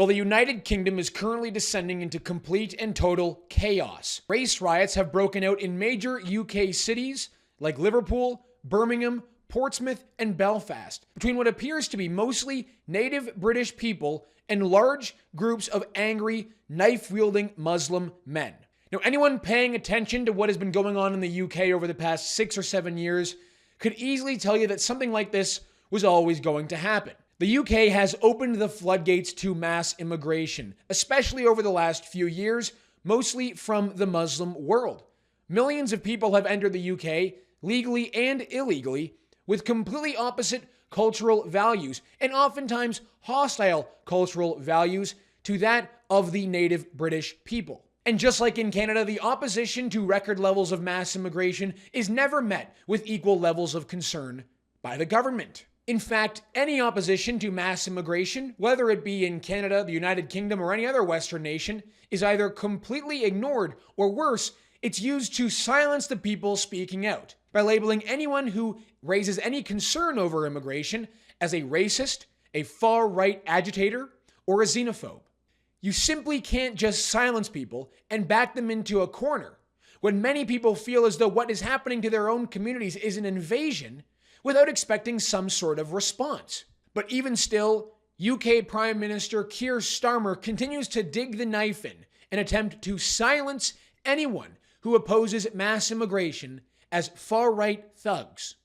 Well, the United Kingdom is currently descending into complete and total chaos. Race riots have broken out in major UK cities like Liverpool, Birmingham, Portsmouth, and Belfast, between what appears to be mostly native British people and large groups of angry, knife-wielding Muslim men. Now, anyone paying attention to what has been going on in the UK over the past 6 or 7 years could easily tell you that something like this was always going to happen. The UK has opened the floodgates to mass immigration, especially over the last few years, mostly from the Muslim world. Millions of people have entered the UK, legally and illegally, with completely opposite cultural values, and oftentimes hostile cultural values to that of the native British people. And just like in Canada, the opposition to record levels of mass immigration is never met with equal levels of concern by the government. In fact, any opposition to mass immigration, whether it be in Canada, the United Kingdom, or any other Western nation, is either completely ignored or worse, it's used to silence the people speaking out by labeling anyone who raises any concern over immigration as a racist, a far-right agitator, or a xenophobe. You simply can't just silence people and back them into a corner when many people feel as though what is happening to their own communities is an invasion without expecting some sort of response. But even still, UK Prime Minister Keir Starmer continues to dig the knife in and attempt to silence anyone who opposes mass immigration as far-right thugs,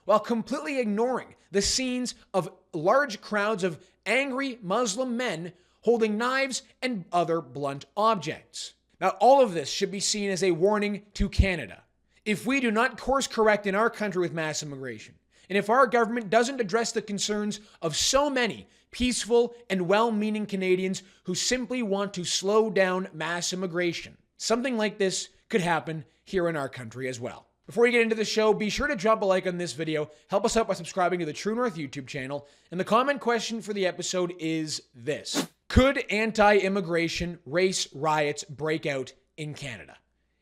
while completely ignoring the scenes of large crowds of angry Muslim men holding knives and other blunt objects. Now, all of this should be seen as a warning to Canada. If we do not course correct in our country with mass immigration, and if our government doesn't address the concerns of so many peaceful and well-meaning Canadians who simply want to slow down mass immigration, something like this could happen here in our country as well. Before we get into the show, be sure to drop a like on this video, help us out by subscribing to the True North YouTube channel, and the comment question for the episode is this: could anti-immigration race riots break out in Canada?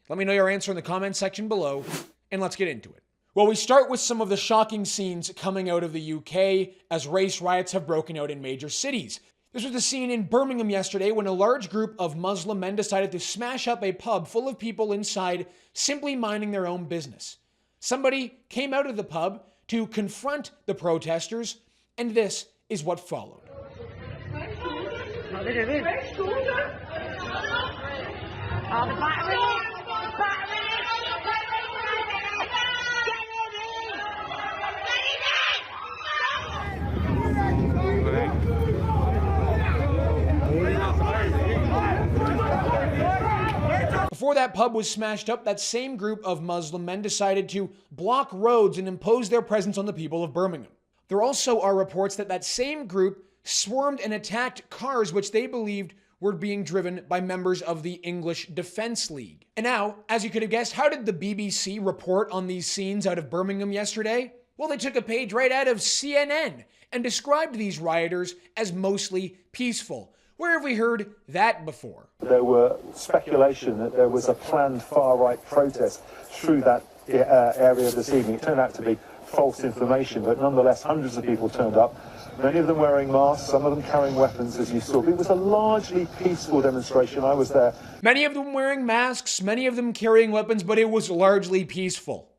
Let me know your answer in the comment section below, and let's get into it. Well, we start with some of the shocking scenes coming out of the UK as race riots have broken out in major cities. This was the scene in Birmingham yesterday when a large group of Muslim men decided to smash up a pub full of people inside simply minding their own business. Somebody came out of the pub to confront the protesters, and this is what followed. Before that pub was smashed up, that same group of Muslim men decided to block roads and impose their presence on the people of Birmingham. There also are reports that that same group swarmed and attacked cars which they believed were being driven by members of the English Defence League. And now, as you could have guessed, how did the BBC report on these scenes out of Birmingham yesterday? Well, they took a page right out of CNN and described these rioters as mostly peaceful. Where have we heard that before? There were speculation that there was a planned far-right protest through that area this evening. It turned out to be false information, but nonetheless hundreds of people turned up, many of them wearing masks, some of them carrying weapons, as you saw. It was a largely peaceful demonstration. I was there. Many of them wearing masks, many of them carrying weapons, but it was largely peaceful.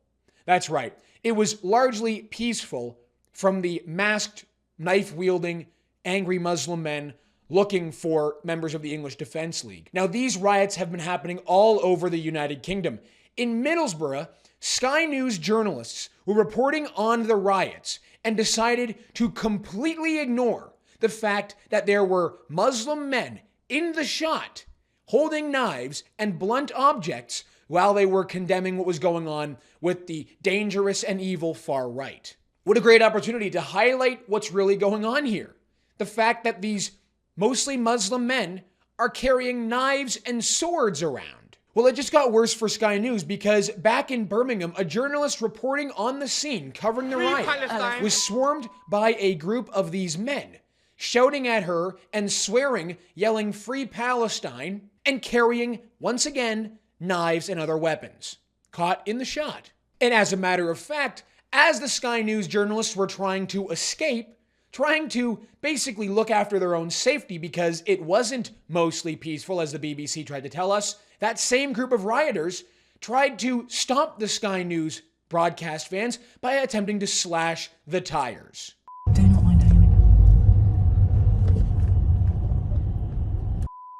That's right. It was largely peaceful from the masked, knife-wielding, angry Muslim men looking for members of the English Defence League. Now, these riots have been happening all over the United Kingdom. In Middlesbrough, Sky News journalists were reporting on the riots and decided to completely ignore the fact that there were Muslim men in the shot holding knives and blunt objects while they were condemning what was going on with the dangerous and evil far right. What a great opportunity to highlight what's really going on here. The fact that these mostly Muslim men are carrying knives and swords around. Well, it just got worse for Sky News because back in Birmingham, a journalist reporting on the scene covering the riot was swarmed by a group of these men, shouting at her and swearing, yelling "Free Palestine," and carrying, once again, knives and other weapons, caught in the shot. And as a matter of fact, as the Sky News journalists were trying to escape, trying to basically look after their own safety because it wasn't mostly peaceful, as the BBC tried to tell us. That same group of rioters tried to stop the Sky News broadcast vans by attempting to slash the tires. Do not mind anyone.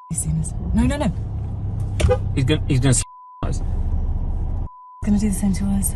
He's seen us. No. He's gonna see us. Gonna do the same to us.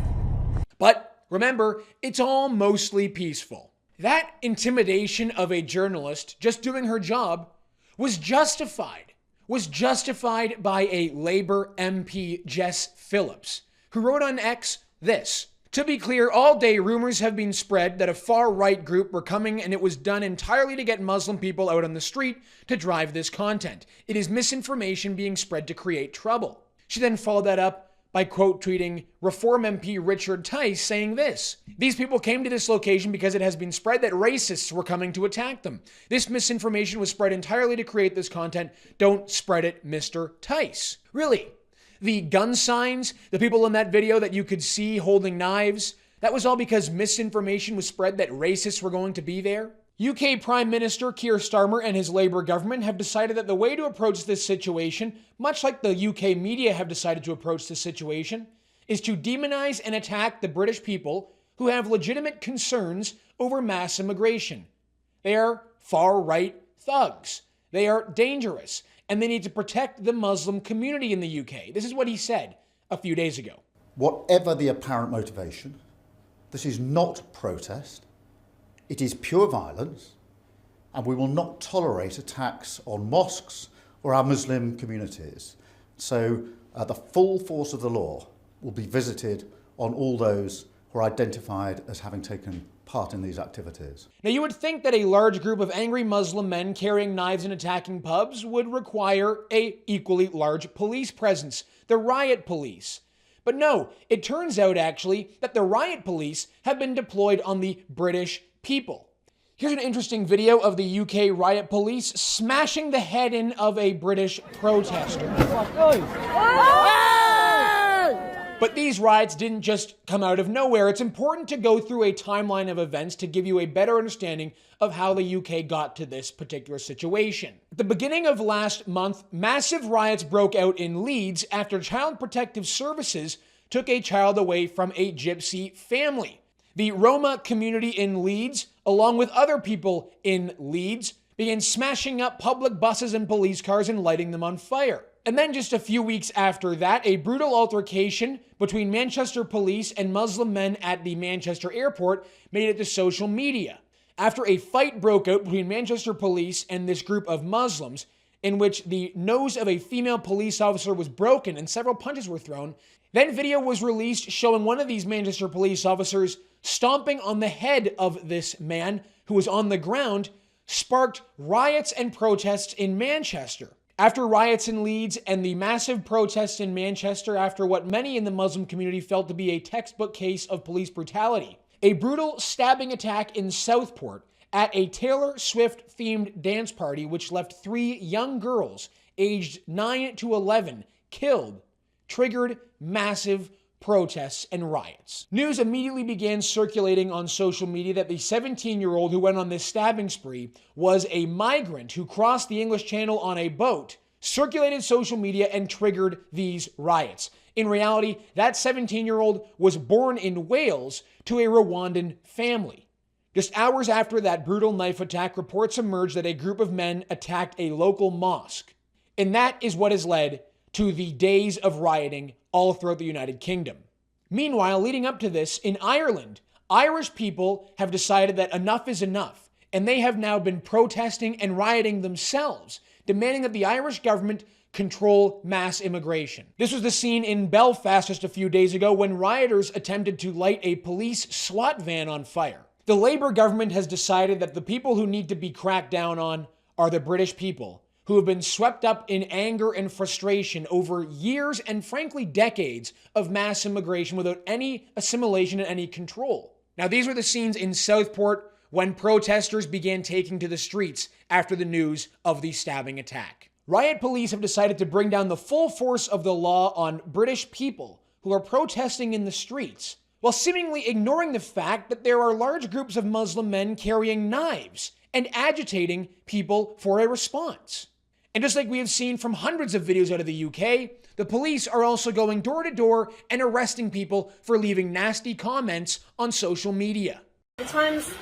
But remember, it's all mostly peaceful. That intimidation of a journalist just doing her job was justified by a Labour MP, Jess Phillips, who wrote on X this: "To be clear, all day rumors have been spread that a far-right group were coming, and it was done entirely to get Muslim people out on the street to drive this content. It is misinformation being spread to create trouble." She then followed that up by quote tweeting Reform MP Richard Tice saying this: "These people came to this location because it has been spread that racists were coming to attack them. This misinformation was spread entirely to create this content. Don't spread it, Mr. Tice." Really? The gun signs, the people in that video that you could see holding knives, that was all because misinformation was spread that racists were going to be there? UK Prime Minister Keir Starmer and his Labour government have decided that the way to approach this situation, much like the UK media have decided to approach this situation, is to demonize and attack the British people who have legitimate concerns over mass immigration. They are far-right thugs. They are dangerous, and they need to protect the Muslim community in the UK. This is what he said a few days ago. Whatever the apparent motivation, this is not protest. It is pure violence, and we will not tolerate attacks on mosques or our Muslim communities. So the full force of the law will be visited on all those who are identified as having taken part in these activities. Now, you would think that a large group of angry Muslim men carrying knives and attacking pubs would require an equally large police presence, the riot police. But no, it turns out actually that the riot police have been deployed on the British people. Here's an interesting video of the UK riot police smashing the head in of a British protester. But these riots didn't just come out of nowhere. It's important to go through a timeline of events to give you a better understanding of how the UK got to this particular situation. At the beginning of last month, massive riots broke out in Leeds after Child Protective Services took a child away from a gypsy family. The Roma community in Leeds, along with other people in Leeds, began smashing up public buses and police cars and lighting them on fire. And then just a few weeks after that, a brutal altercation between Manchester police and Muslim men at the Manchester airport made it to social media. After a fight broke out between Manchester police and this group of Muslims, in which the nose of a female police officer was broken and several punches were thrown, then video was released showing one of these Manchester police officers stomping on the head of this man who was on the ground, sparked riots and protests in Manchester. After riots in Leeds and the massive protests in Manchester after what many in the Muslim community felt to be a textbook case of police brutality, a brutal stabbing attack in Southport at a Taylor Swift-themed dance party which left 3 young girls aged 9 to 11 killed, triggered massive protests and riots. News immediately began circulating on social media that the 17-year-old who went on this stabbing spree was a migrant who crossed the English Channel on a boat, circulated social media, and triggered these riots. In reality, that 17-year-old was born in Wales to a Rwandan family. Just hours after that brutal knife attack, reports emerged that a group of men attacked a local mosque. And that is what has led to the days of rioting all throughout the United Kingdom. Meanwhile, leading up to this, in Ireland, Irish people have decided that enough is enough, and they have now been protesting and rioting themselves, demanding that the Irish government control mass immigration. This was the scene in Belfast just a few days ago when rioters attempted to light a police SWAT van on fire. The Labour government has decided that the people who need to be cracked down on are the British people, who have been swept up in anger and frustration over years and frankly decades of mass immigration without any assimilation and any control. Now, these were the scenes in Southport when protesters began taking to the streets after the news of the stabbing attack. Riot police have decided to bring down the full force of the law on British people who are protesting in the streets while seemingly ignoring the fact that there are large groups of Muslim men carrying knives and agitating people for a response. And just like we have seen from hundreds of videos out of the UK, the police are also going door to door and arresting people for leaving nasty comments on social media. The time's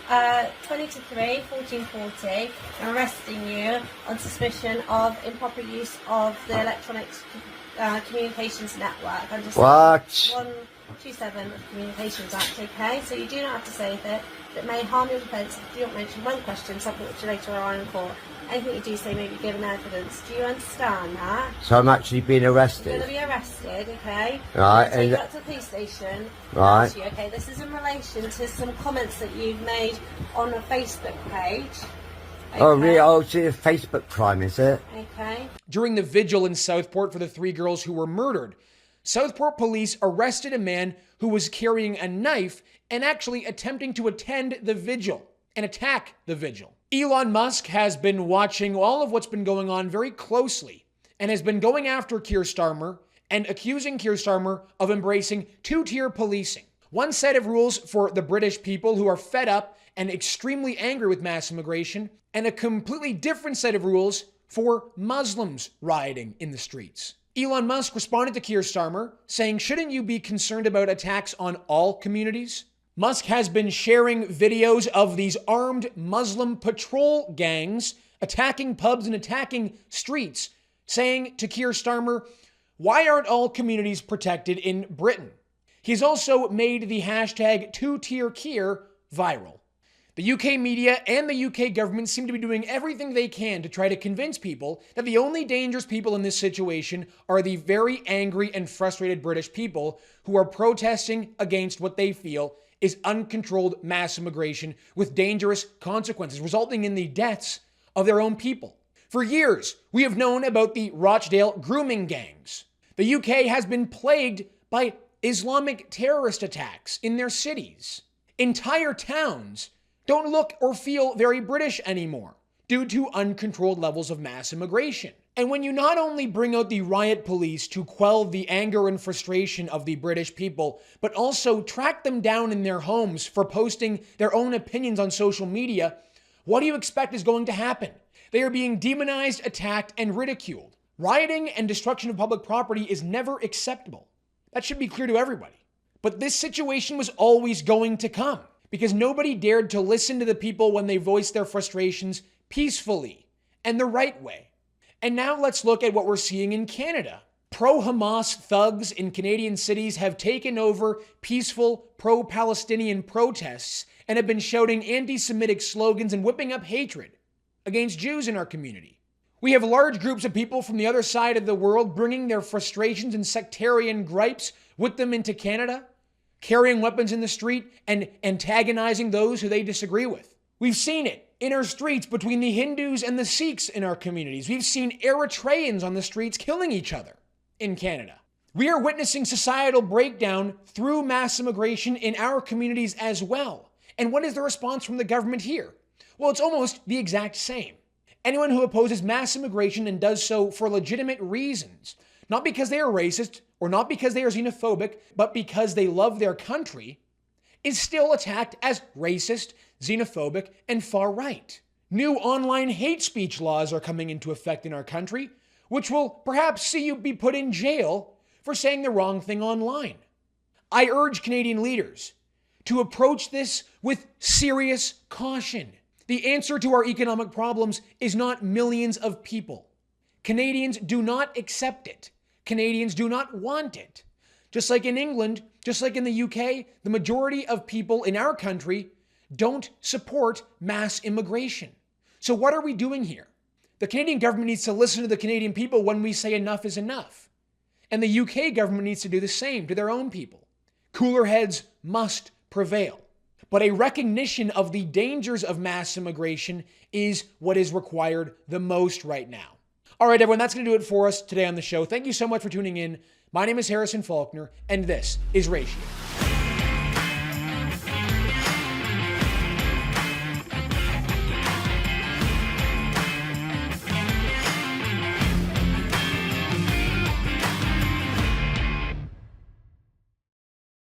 20 to 3, 14:40. I'm arresting you on suspicion of improper use of the electronic communications network. I'm just What? 127 of the Communications Act, okay? So you do not have to say that may harm your defence if you don't mention one question, something which you later are in court. Anything you do say may be given evidence. Do you understand that? So I'm actually being You're arrested. going to be arrested, okay? Right, So you and- got to the police station. Right. Ask you, okay, this is in relation to some comments that you've made on a Facebook page. Okay? Oh, really? Oh, it's a Facebook crime, is it? Okay. During the vigil in Southport for the 3 girls who were murdered, Southport police arrested a man who was carrying a knife and actually attempting to attend the vigil and attack the vigil. Elon Musk has been watching all of what's been going on very closely and has been going after Keir Starmer and accusing Keir Starmer of embracing 2-tier policing. One set of rules for the British people who are fed up and extremely angry with mass immigration, and a completely different set of rules for Muslims rioting in the streets. Elon Musk responded to Keir Starmer, saying, "Shouldn't you be concerned about attacks on all communities?" Musk has been sharing videos of these armed Muslim patrol gangs attacking pubs and attacking streets, saying to Keir Starmer, "Why aren't all communities protected in Britain?" He's also made the hashtag 2-tier Keir viral. The UK media and the UK government seem to be doing everything they can to try to convince people that the only dangerous people in this situation are the very angry and frustrated British people who are protesting against what they feel is uncontrolled mass immigration with dangerous consequences, resulting in the deaths of their own people. For years, we have known about the Rochdale grooming gangs. The UK has been plagued by Islamic terrorist attacks in their cities. Entire towns don't look or feel very British anymore due to uncontrolled levels of mass immigration. And when you not only bring out the riot police to quell the anger and frustration of the British people, but also track them down in their homes for posting their own opinions on social media, what do you expect is going to happen? They are being demonized, attacked, and ridiculed. Rioting and destruction of public property is never acceptable. That should be clear to everybody. But this situation was always going to come because nobody dared to listen to the people when they voiced their frustrations peacefully and the right way. And now let's look at what we're seeing in Canada. Pro-Hamas thugs in Canadian cities have taken over peaceful pro-Palestinian protests and have been shouting anti-Semitic slogans and whipping up hatred against Jews in our community. We have large groups of people from the other side of the world bringing their frustrations and sectarian gripes with them into Canada, carrying weapons in the street and antagonizing those who they disagree with. We've seen it in our streets between the Hindus and the Sikhs in our communities. We've seen Eritreans on the streets killing each other in Canada. We are witnessing societal breakdown through mass immigration in our communities as well. And what is the response from the government here? Well, it's almost the exact same. Anyone who opposes mass immigration and does so for legitimate reasons, not because they are racist or not because they are xenophobic, but because they love their country, is still attacked as racist, xenophobic, and far right. New online hate speech laws are coming into effect in our country, which will perhaps see you be put in jail for saying the wrong thing online. I urge Canadian leaders to approach this with serious caution. The answer to our economic problems is not millions of people. Canadians do not accept it. Canadians do not want it. Just like in England, just like in the UK, the majority of people in our country don't support mass immigration. So what are we doing here? The Canadian government needs to listen to the Canadian people when we say enough is enough. And the UK government needs to do the same to their own people. Cooler heads must prevail. But a recognition of the dangers of mass immigration is what is required the most right now. All right, everyone, that's going to do it for us today on the show. Thank you so much for tuning in. My name is Harrison Faulkner, and this is Ratio.